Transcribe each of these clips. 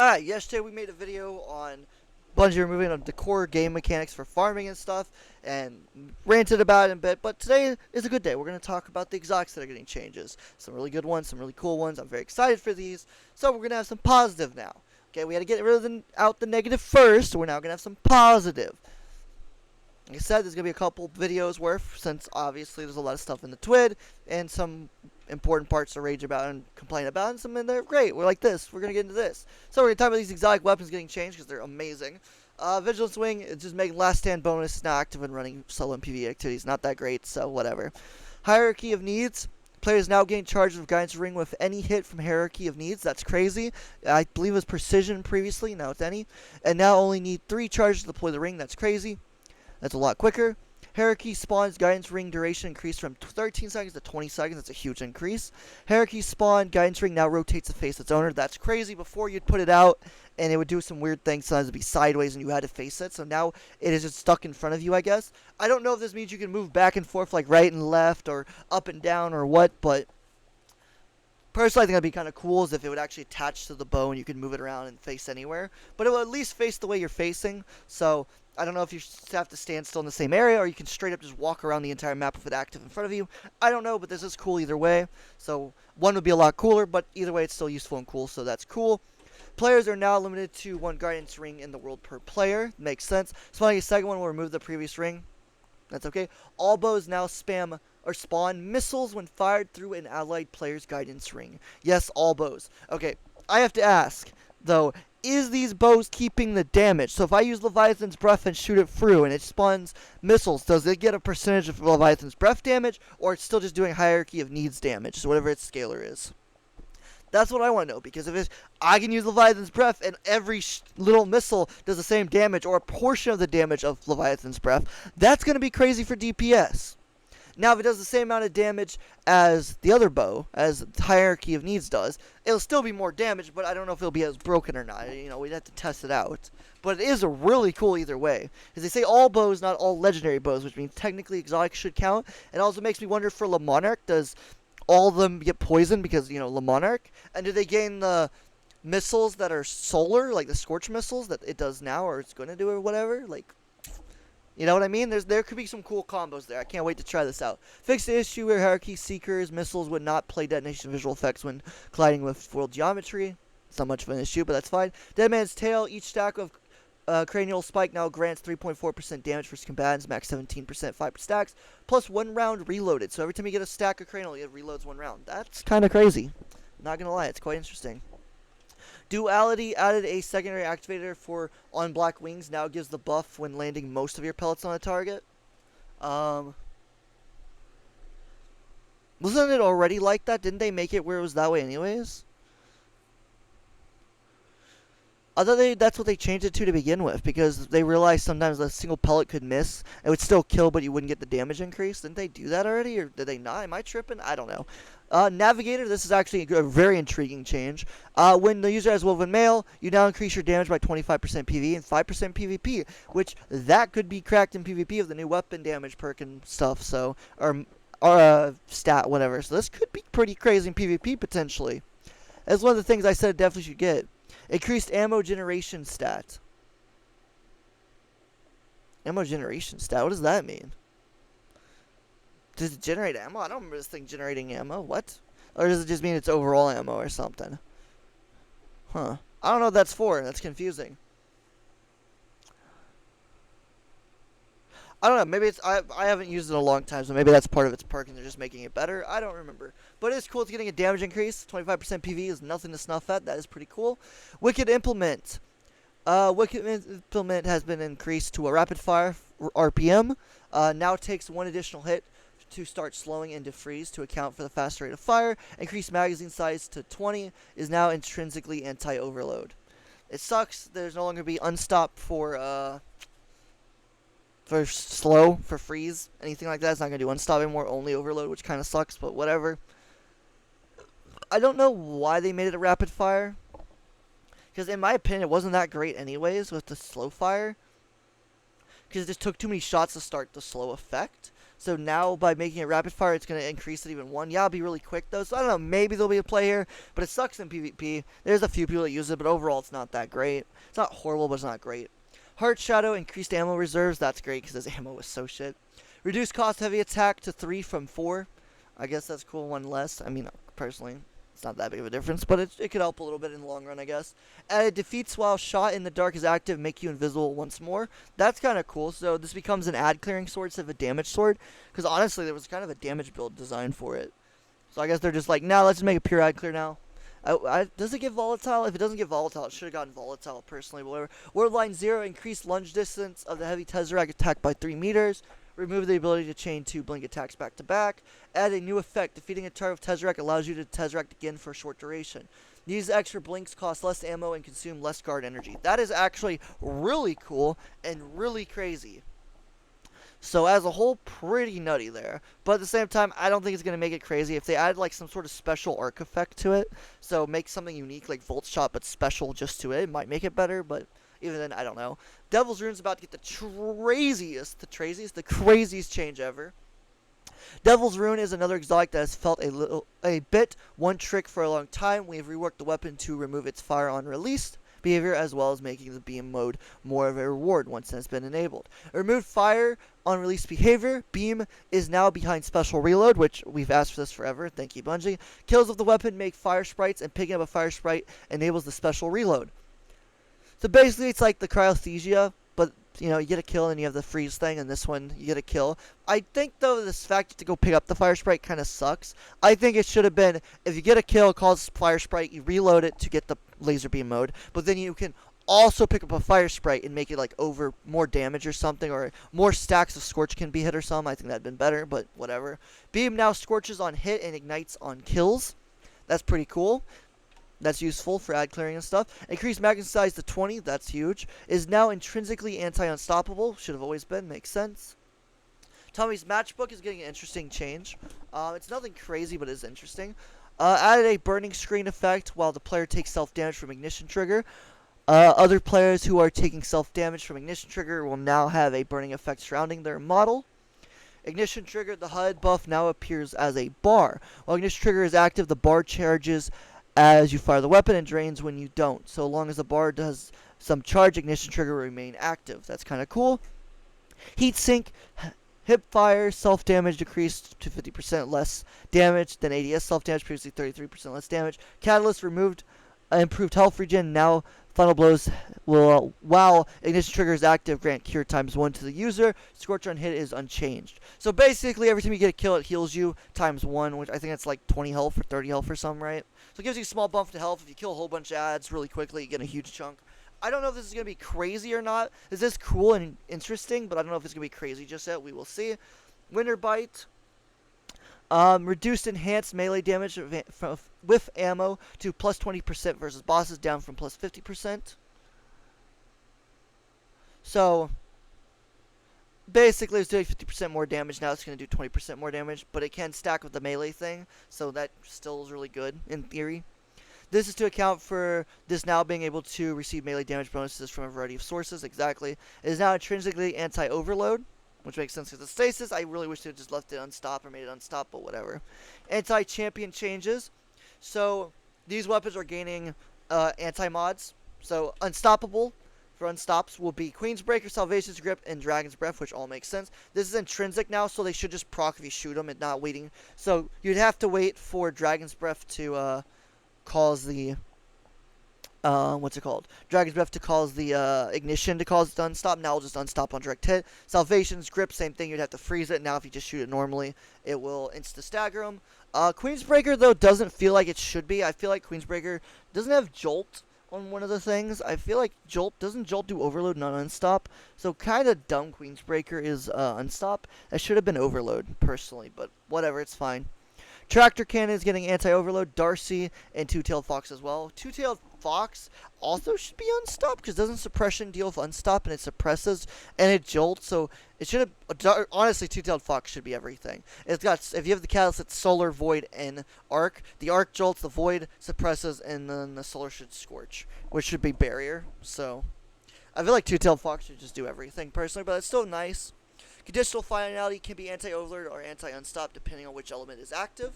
Alright, yesterday we made a video on Bungie removing the core game mechanics for farming and stuff, and ranted about it a bit, but today is a good day. We're going to talk about the exotics that are getting changes. Some really good ones, some really cool ones. I'm very excited for these, so we're going to have some positive now. Okay, we had to get rid of out the negative first, so we're now going to have some positive. Like I said, there's going to be a couple videos worth, since obviously there's a lot of stuff in the TWID, and some important parts to rage about and complain about, and some in there great. We're like this. We're going to get into this. So we're going to talk about these exotic weapons getting changed, because they're amazing. Vigilance Wing is just making last stand bonus now active when running solo and PvE activities. Not that great, so whatever. Hierarchy of Needs. Players now gain charge of Guidance Ring with any hit from Hierarchy of Needs. That's crazy. I believe it was Precision previously, now it's any. And now only need 3 charges to deploy the ring. That's crazy. That's a lot quicker. Hierarchy spawns Guidance Ring duration increased from 13 seconds to 20 seconds. That's a huge increase. Hierarchy spawn Guidance Ring now rotates to face its owner. That's crazy. Before you'd put it out and it would do some weird things. Sometimes it'd be sideways and you had to face it. So now it is just stuck in front of you, I guess. I don't know if this means you can move back and forth like right and left or up and down or what, but personally, I think that'd be kind of cool is if it would actually attach to the bow and you could move it around and face anywhere. But it will at least face the way you're facing. So I don't know if you have to stand still in the same area or you can straight up just walk around the entire map with it active in front of you. I don't know, but this is cool either way. So one would be a lot cooler, but either way it's still useful and cool, so that's cool. Players are now limited to 1 Guidance Ring in the world per player. Makes sense. Spawning a second one will remove the previous ring. That's okay. All bows now spam or spawn missiles when fired through an allied player's Guidance Ring. Yes, all bows. Okay, I have to ask, though, is these bows keeping the damage? So if I use Leviathan's Breath and shoot it through and it spawns missiles, does it get a percentage of Leviathan's Breath damage, or it's still just doing Hierarchy of Needs damage, so whatever its scalar is? That's what I want to know, because if I can use Leviathan's Breath and every little missile does the same damage or a portion of the damage of Leviathan's Breath, that's going to be crazy for DPS. Now, if it does the same amount of damage as the other bow, as Hierarchy of Needs does, it'll still be more damage, but I don't know if it'll be as broken or not. You know, we'd have to test it out. But it is really cool either way. As they say, all bows, not all legendary bows, which means technically exotic should count. It also makes me wonder for Le Monarch, does all of them get poisoned because, you know, Le Monarch? And do they gain the missiles that are solar, like the Scorch missiles that it does now, or it's going to do or whatever? Like, you know what I mean? There could be some cool combos there. I can't wait to try this out. Fix the issue where Hierarchy Seekers missiles would not play detonation visual effects when colliding with world geometry. It's not much of an issue, but that's fine. Dead Man's Tail. Each stack of Cranial Spike now grants 3.4% damage for combatants, max 17%, 5 stacks, plus 1 round reloaded. So every time you get a stack of Cranial, it reloads 1 round. That's kind of crazy. Not gonna lie, it's quite interesting. Duality added a secondary activator for on Black Wings. Now gives the buff when landing most of your pellets on a target. Wasn't it already like that? Didn't they make it where it was that way anyways? I thought that's what they changed it to begin with, because they realized sometimes a single pellet could miss. It would still kill, but you wouldn't get the damage increase. Didn't they do that already, or did they not? Am I tripping? I don't know. Navigator, this is actually a very intriguing change. When the user has Woven Mail, you now increase your damage by 25% PvE and 5% PvP, which that could be cracked in PvP with the new weapon damage perk and stuff, so, or stat, whatever. So this could be pretty crazy in PvP, potentially. That's one of the things I said definitely should get. Increased ammo generation stat. Ammo generation stat? What does that mean? Does it generate ammo? I don't remember this thing generating ammo. What? Or does it just mean it's overall ammo or something? Huh. I don't know what that's for. That's confusing. I don't know. Maybe it's I haven't used it in a long time, so maybe that's part of its perk and they're just making it better. I don't remember. But it's cool. It's getting a damage increase. 25% PV is nothing to snuff at. That is pretty cool. Wicked Implement. Wicked Implement has been increased to a rapid fire RPM. Now takes 1 additional hit to start slowing and defreeze to account for the faster rate of fire. Increased magazine size to 20 is now intrinsically anti-overload. It sucks. There's no longer be unstop for slow, for freeze, anything like that. It's not going to do unstop anymore, only overload, which kind of sucks, but whatever. I don't know why they made it a rapid fire, because in my opinion, it wasn't that great anyways with the slow fire, because it just took too many shots to start the slow effect. So now by making it rapid fire, it's going to increase it even one. Yeah, it'll be really quick though. So I don't know, maybe there'll be a play here, but it sucks in PvP. There's a few people that use it, but overall it's not that great. It's not horrible, but it's not great. Heart Shadow, increased ammo reserves. That's great because his ammo was so shit. Reduced cost heavy attack to 3 from 4. I guess that's cool, one less. I mean, personally, it's not that big of a difference, but it could help a little bit in the long run, I guess. Added defeats while shot in the dark is active, make you invisible once more. That's kind of cool. So this becomes an ad clearing sword instead of a damage sword, because honestly, there was kind of a damage build designed for it. So I guess they're just like, nah, let's just make a pure ad clear now. Does it get volatile? If it doesn't get volatile, it should have gotten volatile personally, but whatever. Word line 0, increased lunge distance of the heavy Tesseract attack by 3 meters. Remove the ability to chain 2 blink attacks back to back. Add a new effect. Defeating a target with Tesseract allows you to Tesseract again for a short duration. These extra blinks cost less ammo and consume less guard energy. That is actually really cool and really crazy. So as a whole, pretty nutty there. But at the same time, I don't think it's going to make it crazy. If they add like some sort of special arc effect to it, so make something unique like Volt Shot but special just to it, it might make it better, but even then, I don't know. Devil's Rune's about to get the craziest change ever. Devil's Rune is another exotic that has felt a bit one trick for a long time. We have reworked the weapon to remove its fire on release behavior, as well as making the beam mode more of a reward once it has been enabled. Removed fire on release behavior. Beam is now behind special reload, which we've asked for this forever. Thank you, Bungie. Kills with the weapon make fire sprites, and picking up a fire sprite enables the special reload. So basically, it's like the cryothesia, but you get a kill and you have the freeze thing, and this one you get a kill. I think though this fact to go pick up the fire sprite kind of sucks. I think it should have been if you get a kill, calls fire sprite, you reload it to get the laser beam mode, but then you can also pick up a fire sprite and make it like over more damage or something, or more stacks of scorch can be hit or something. I think that'd been better, but whatever. Beam now scorches on hit and ignites on kills. That's pretty cool. That's useful for ad clearing and stuff. Increased magazine size to 20. That's huge. Is now intrinsically anti-unstoppable. Should have always been. Makes sense. Tommy's matchbook is getting an interesting change. It's nothing crazy, but it is interesting. Added a burning screen effect while the player takes self-damage from ignition trigger. Other players who are taking self-damage from ignition trigger will now have a burning effect surrounding their model. Ignition trigger, the HUD buff now appears as a bar. While ignition trigger is active, the bar charges as you fire the weapon and drains when you don't. So long as the bar does some charge, ignition trigger will remain active. That's kind of cool. Heat sink, hip fire, self-damage decreased to 50% less damage than ADS self-damage, previously 33% less damage. Catalyst removed, improved health regen. Now final blows will, while ignition trigger is active, grant cure ×1 to the user. Scorch on hit is unchanged. So basically, every time you get a kill, it heals you ×1, which I think it's like 20 health or 30 health or something, right? So it gives you a small bump to health. If you kill a whole bunch of ads really quickly, you get a huge chunk. I don't know if this is going to be crazy or not. This is cool and interesting, but I don't know if it's going to be crazy just yet. We will see. Winter Bite. Reduced enhanced melee damage with ammo to +20% versus bosses, down from +50%. So basically, it's doing 50% more damage. Now it's going to do 20% more damage, but it can stack with the melee thing, so that still is really good in theory. This is to account for this now being able to receive melee damage bonuses from a variety of sources. Exactly. It is now intrinsically anti-overload, which makes sense because the stasis. I really wish they had just left it unstop or made it unstop, but whatever. Anti-champion changes. So these weapons are gaining anti-mods. So unstoppable for unstops will be Queen's Breaker, Salvation's Grip, and Dragon's Breath, which all makes sense. This is intrinsic now, so they should just proc if you shoot them and not waiting. So you'd have to wait for Dragon's Breath to cause the what's it called? Dragon's Breath to cause the ignition to cause it to unstop. Now it'll just unstop on direct hit. Salvation's Grip, same thing. You'd have to freeze it. Now if you just shoot it normally, it will insta-stagger them. Queen's Breaker, though, doesn't feel like it should be. I feel like Queen's Breaker doesn't have Jolt on one of the things. I feel like doesn't Jolt do Overload, not Unstop? So kind of dumb Queen's Breaker is Unstop. That should have been Overload, personally, but whatever, it's fine. Tractor Cannon is getting anti-overload. Darcy and Two-Tailed Fox as well. Two-Tailed Fox also should be unstopped because doesn't suppression deal with unstop, and it suppresses and it jolts. So it should have honestly, Two-Tailed Fox should be everything. It's got, if you have the catalyst, it's solar, void, and arc. The arc jolts, the void suppresses, and then the solar should scorch, which should be barrier. So I feel like Two-Tailed Fox should just do everything personally, but it's still nice. Conditional finality can be anti-overload or anti-unstop depending on which element is active.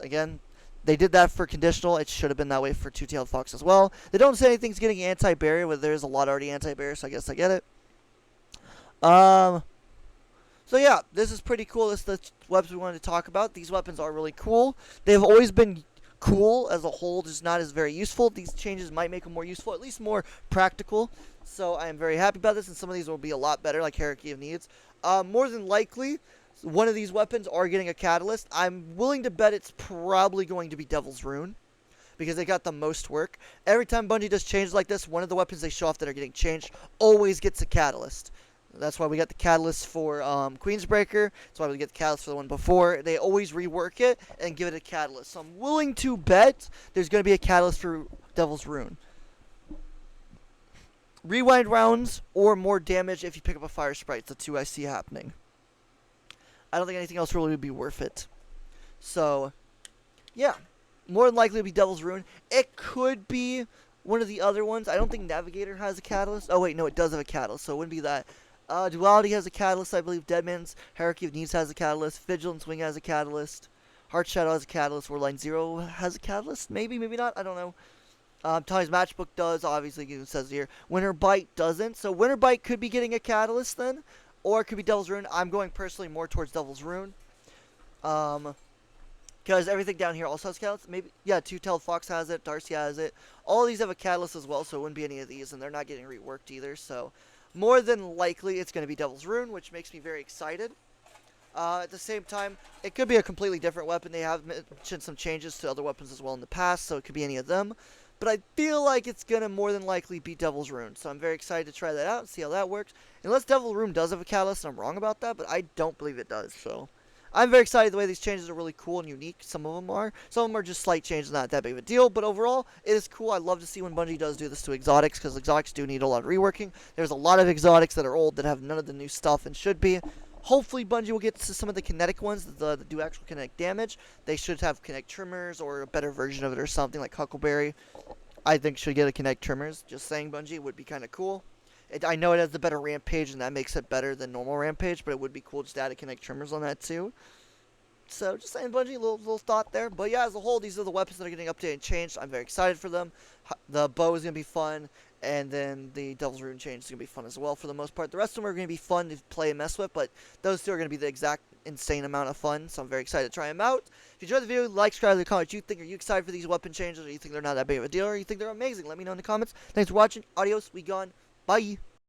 Again, they did that for conditional. It should have been that way for Two-Tailed Fox as well. They don't say anything's getting anti-barrier, but there's a lot already anti-barrier, so I guess I get it. So yeah, this is pretty cool. This is the weapons we wanted to talk about. These weapons are really cool. They've always been cool as a whole, just not as very useful. These changes might make them more useful, at least more practical. So I am very happy about this, and some of these will be a lot better, like Hierarchy of Needs. More than likely, one of these weapons are getting a catalyst. I'm willing to bet it's probably going to be Devil's Rune, because they got the most work. Every time Bungie does changes like this, one of the weapons they show off that are getting changed always gets a catalyst. That's why we got the catalyst for Queensbreaker. That's why we get the catalyst for the one before. They always rework it and give it a catalyst. So I'm willing to bet there's going to be a catalyst for Devil's Rune. Rewind rounds or more damage if you pick up a Fire Sprite. The two I see happening. I don't think anything else really would be worth it. So, yeah. More than likely it would be Devil's Rune. It could be one of the other ones. I don't think Navigator has a catalyst. Oh, wait, no, it does have a catalyst, so it wouldn't be that. Duality has a catalyst, I believe. Deadman's Hierarchy of Needs has a catalyst. Vigilance Wing has a catalyst. Heart Shadow has a catalyst. Warline Zero has a catalyst. Maybe, maybe not. I don't know. Tommy's Matchbook does, obviously, it says here. Winter Bite doesn't. So Winter Bite could be getting a catalyst then. Or it could be Devil's Rune. I'm going personally more towards Devil's Rune. Because everything down here also has catalyst. Maybe, yeah, Two-Tailed Fox has it. Darcy has it. All of these have a catalyst as well, so it wouldn't be any of these. And they're not getting reworked either, so more than likely, it's going to be Devil's Rune, which makes me very excited. At the same time, it could be a completely different weapon. They have mentioned some changes to other weapons as well in the past, so it could be any of them. But I feel like it's going to more than likely be Devil's Rune, so I'm very excited to try that out and see how that works. Unless Devil's Rune does have a catalyst, and I'm wrong about that, but I don't believe it does, so I'm very excited. The way these changes are really cool and unique. Some of them are. Some of them are just slight changes, not that big of a deal. But overall, it is cool. I love to see when Bungie does do this to exotics, because exotics do need a lot of reworking. There's a lot of exotics that are old that have none of the new stuff and should be. Hopefully Bungie will get to some of the kinetic ones that do actual kinetic damage. They should have kinetic trimmers or a better version of it or something like Huckleberry. I think should get a kinetic trimmers. Just saying, Bungie would be kind of cool. I know it has the better rampage, and that makes it better than normal rampage, but it would be cool just to add a kinetic trimmers on that too. So, just saying, Bungie, little thought there. But yeah, as a whole, these are the weapons that are getting updated and changed. I'm very excited for them. The bow is going to be fun, and then the Devil's Rune change is going to be fun as well for the most part. The rest of them are going to be fun to play and mess with, but those two are going to be the exact insane amount of fun, so I'm very excited to try them out. If you enjoyed the video, like, subscribe, leave a comment what you think. Are you excited for these weapon changes, or you think they're not that big of a deal, or you think they're amazing? Let me know in the comments. Thanks for watching. Adios. We gone. Bye.